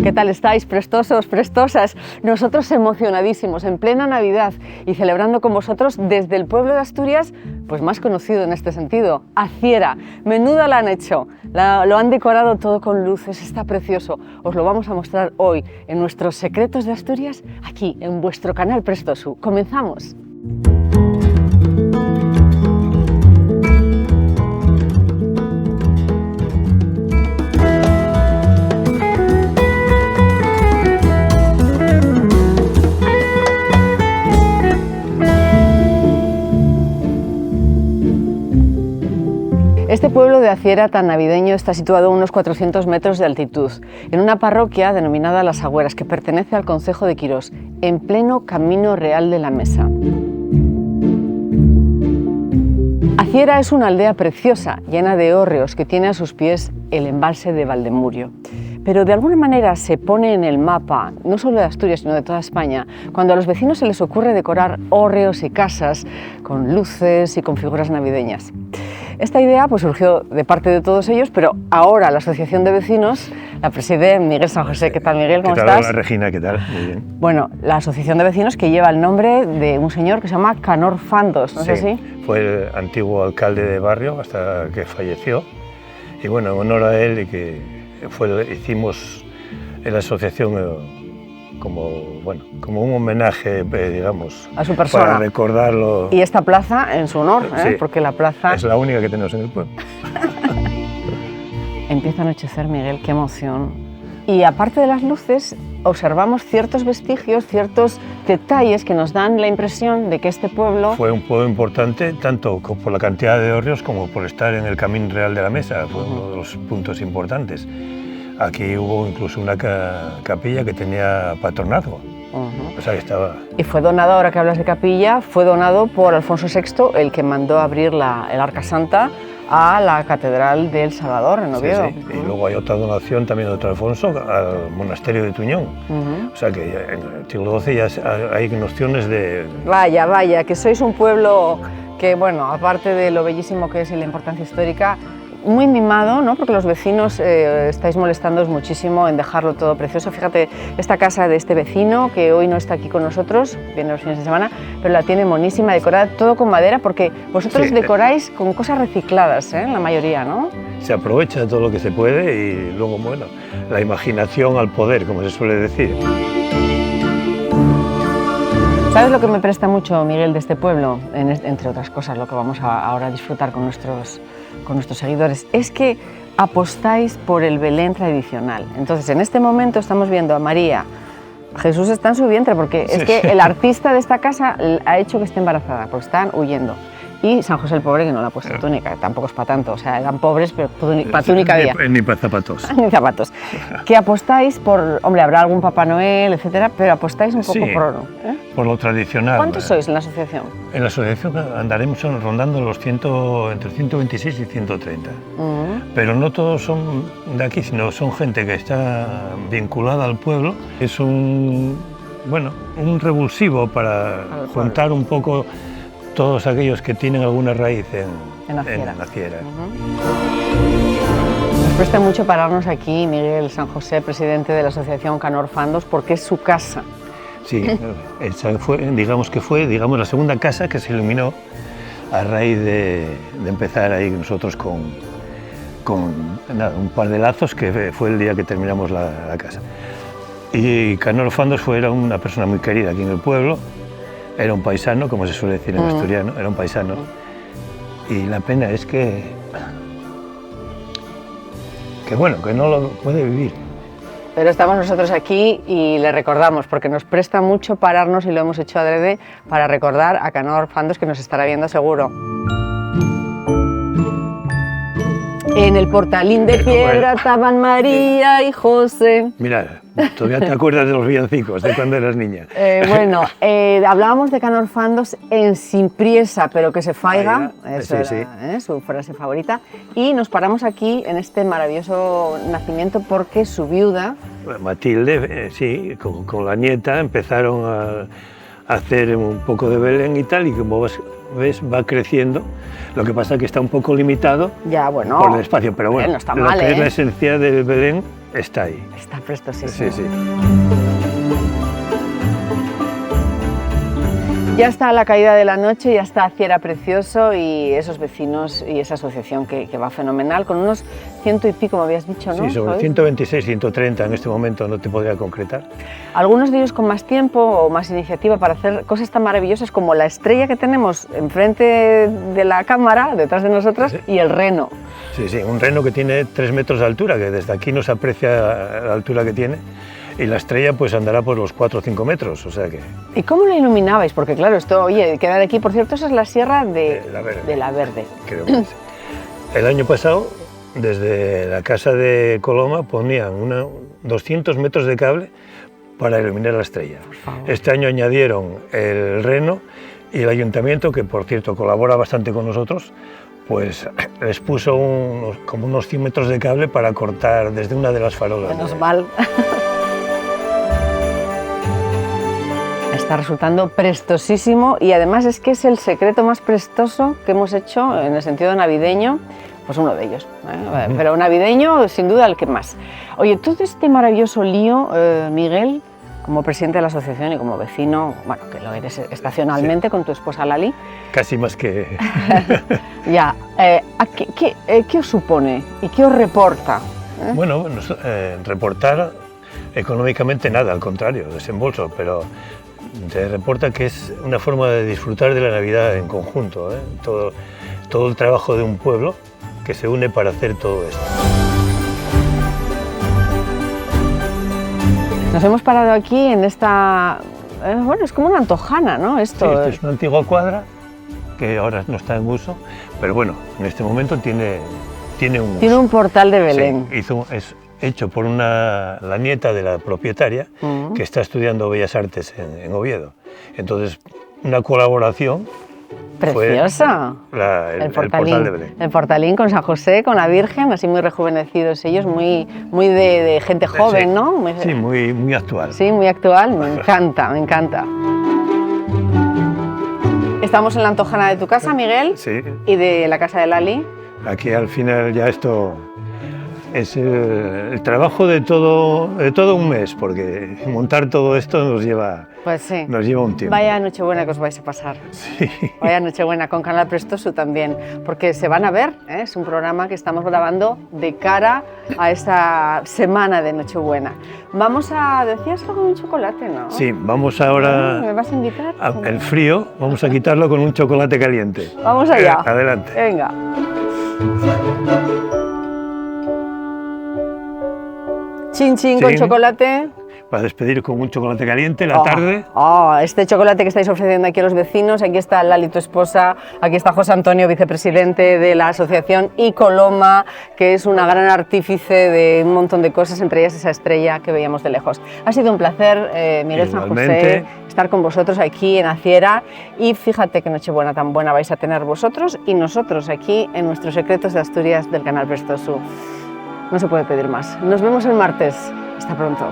¿Qué tal estáis, prestosos, prestosas? Nosotros emocionadísimos, en plena Navidad y celebrando con vosotros desde el pueblo de Asturias, pues más conocido en este sentido, Aciera. Menuda la han hecho, lo han decorado todo con luces, está precioso. Os lo vamos a mostrar hoy en nuestros Secretos de Asturias, aquí en vuestro canal Prestosu. ¡Comenzamos! Este pueblo de Aciera tan navideño está situado a unos 400 metros de altitud, en una parroquia denominada Las Agüeras, que pertenece al concejo de Quirós, en pleno Camino Real de la Mesa. Aciera es una aldea preciosa, llena de hórreos, que tiene a sus pies el embalse de Valdemurio. Pero de alguna manera se pone en el mapa, no solo de Asturias, sino de toda España, cuando a los vecinos se les ocurre decorar hórreos y casas con luces y con figuras navideñas. Esta idea pues, surgió de parte de todos ellos, pero ahora la Asociación de Vecinos la preside Miguel San José. ¿Qué tal, Miguel? ¿Cómo estás? Hola, Regina, ¿qué tal? Muy bien. Bueno, la Asociación de Vecinos que lleva el nombre de un señor que se llama Canor Fandos, ¿no es así? Fue el antiguo alcalde de barrio hasta que falleció. Y bueno, en honor a él, hicimos en la asociación como un homenaje, digamos, a su persona, para recordarlo. Y esta plaza en su honor, sí, porque la plaza es la única que tenemos en el pueblo. Empieza a anochecer, Miguel, qué emoción. Y aparte de las luces, observamos ciertos vestigios, ciertos detalles que nos dan la impresión de que este pueblo fue un pueblo importante, tanto por la cantidad de hórreos como por estar en el Camino Real de la Mesa. Fue uno de los puntos importantes. Aquí hubo incluso una capilla que tenía patronazgo. O sea, que estaba... Y fue donado, ahora que hablas de capilla, fue donado por Alfonso VI, el que mandó abrir el Arca Santa a la Catedral del Salvador, en Oviedo. Sí, sí. Y luego hay otra donación también de otro Alfonso al monasterio de Tuñón. O sea que en el siglo XII ya hay nociones de... Vaya, que sois un pueblo que, bueno, aparte de lo bellísimo que es y la importancia histórica, muy mimado, ¿no? Porque los vecinos estáis molestándoos muchísimo en dejarlo todo precioso. Fíjate, esta casa de este vecino, que hoy no está aquí con nosotros, viene los fines de semana, pero la tiene monísima, decorada todo con madera, porque vosotros decoráis con cosas recicladas, la mayoría, ¿no? Se aprovecha todo lo que se puede y luego, bueno, la imaginación al poder, como se suele decir. ¿Sabes lo que me presta mucho, Miguel, de este pueblo? Entre otras cosas, lo que vamos ahora a disfrutar con nuestros seguidores, es que apostáis por el Belén tradicional. Entonces, en este momento estamos viendo a María. Jesús está en su vientre, porque es que el artista de esta casa ha hecho que esté embarazada, porque están huyendo. Y San José el Pobre, que no le ha puesto túnica, tampoco es para tanto, o sea, eran pobres, pero para túnica había. Ni para zapatos. Ni zapatos. Que apostáis por, hombre, habrá algún Papá Noel, etcétera, pero apostáis un poco por lo tradicional. ¿Cuántos sois en la asociación? En la asociación andaremos rondando los entre 126 y 130. Pero no todos son de aquí, sino son gente que está vinculada al pueblo. Es un revulsivo para juntar un poco todos aquellos que tienen alguna raíz en Aciera. Nos presta mucho pararnos aquí, Miguel San José, presidente de la asociación Canor Fandos, porque es su casa. Sí, esa fue la segunda casa que se iluminó a raíz de empezar ahí nosotros con un par de lazos, que fue el día que terminamos la casa. Y Canor Fandos era una persona muy querida aquí en el pueblo. Era un paisano, como se suele decir en asturiano, era un paisano. Y la pena es que no lo puede vivir. Pero estamos nosotros aquí y le recordamos, porque nos presta mucho pararnos, y lo hemos hecho adrede, para recordar a Canor Fandos, que nos estará viendo seguro. En el portalín de piedra estaban María y José. Mira, todavía te acuerdas de los villancicos, de cuando eras niña. Hablábamos de Canor Fandos en Sin Priesa, pero que se faiga, eso era su frase favorita, y nos paramos aquí en este maravilloso nacimiento porque su viuda... Matilde, con la nieta empezaron a hacer un poco de Belén y tal, y como ves, va creciendo. Lo que pasa es que está un poco limitado por el espacio, pero bueno, no está mal, lo que es la esencia del Belén está ahí. Está prestosísimo. Sí, sí. Ya está la caída de la noche, ya está Ciera precioso y esos vecinos y esa asociación que va fenomenal, con unos 100 y pico, me habías dicho, ¿no? Sí, sobre 126, 130 en este momento no te podría concretar. Algunos de ellos con más tiempo o más iniciativa para hacer cosas tan maravillosas como la estrella que tenemos enfrente de la cámara, detrás de nosotros, sí. Y el reno. Sí, sí, un reno que tiene 3 metros de altura, que desde aquí no se aprecia la altura que tiene. Y la estrella pues andará por los 4 o 5 metros, o sea que... ¿Y cómo la iluminabais? Porque claro, esto, oye, queda de aquí, por cierto, esa es la sierra de la Verde. Creo que sí. El año pasado, desde la casa de Coloma, ponían 200 metros de cable para iluminar la estrella. Este año añadieron el reno y el ayuntamiento, que por cierto colabora bastante con nosotros, pues les puso como unos 100 metros de cable para cortar desde una de las farolas. Menos mal. Está resultando prestosísimo y además es que es el secreto más prestoso que hemos hecho en el sentido navideño, pues uno de ellos, ¿eh? Pero navideño sin duda el que más. Oye, todo este maravilloso lío, Miguel, como presidente de la asociación y como vecino, bueno, que lo eres estacionalmente, sí, con tu esposa Lali. Casi más que... Ya, ¿qué os supone y qué os reporta? Bueno, reportar económicamente nada, al contrario, desembolso, pero te reporta que es una forma de disfrutar de la Navidad en conjunto, ¿eh? Todo el trabajo de un pueblo que se une para hacer todo esto. Nos hemos parado aquí en esta... bueno, es como una antojana, ¿no? Esto sí, es una antigua cuadra que ahora no está en uso, pero bueno, en este momento tiene un uso. Tiene un portal de Belén. Sí, es hecho por la nieta de la propietaria, que está estudiando Bellas Artes en Oviedo. Entonces, una colaboración preciosa. El portal de Belén. El portalín con San José, con la Virgen, así muy rejuvenecidos ellos, muy de gente joven, sí, ¿no? Sí, muy actual. Sí, muy actual, me encanta, me encanta. Estamos en la antojana de tu casa, Miguel, sí, y de la casa de Lali. Aquí al final ya esto es el trabajo de todo un mes, porque montar todo esto nos lleva un tiempo. Vaya Nochebuena que os vais a pasar. Sí. Vaya Nochebuena con Canal Prestoso también, porque se van a ver, ¿eh? Es un programa que estamos grabando de cara a esa semana de Nochebuena. Vamos a... ¿Decías algo de un chocolate, no? Sí, vamos ahora... ¿Me vas a invitar? El frío, vamos a quitarlo con un chocolate caliente. Vamos allá. Adelante. Venga. Chin chin con chocolate. Para despedir con un chocolate caliente la tarde. Este chocolate que estáis ofreciendo aquí a los vecinos. Aquí está Lali, tu esposa. Aquí está José Antonio, vicepresidente de la asociación, y Coloma, que es una gran artífice de un montón de cosas, entre ellas esa estrella que veíamos de lejos. Ha sido un placer, Miguel San José, estar con vosotros aquí en Aciera. Y fíjate qué Nochebuena tan buena vais a tener vosotros y nosotros aquí en nuestros Secretos de Asturias del Canal Prestoso. No se puede pedir más. Nos vemos el martes. Hasta pronto.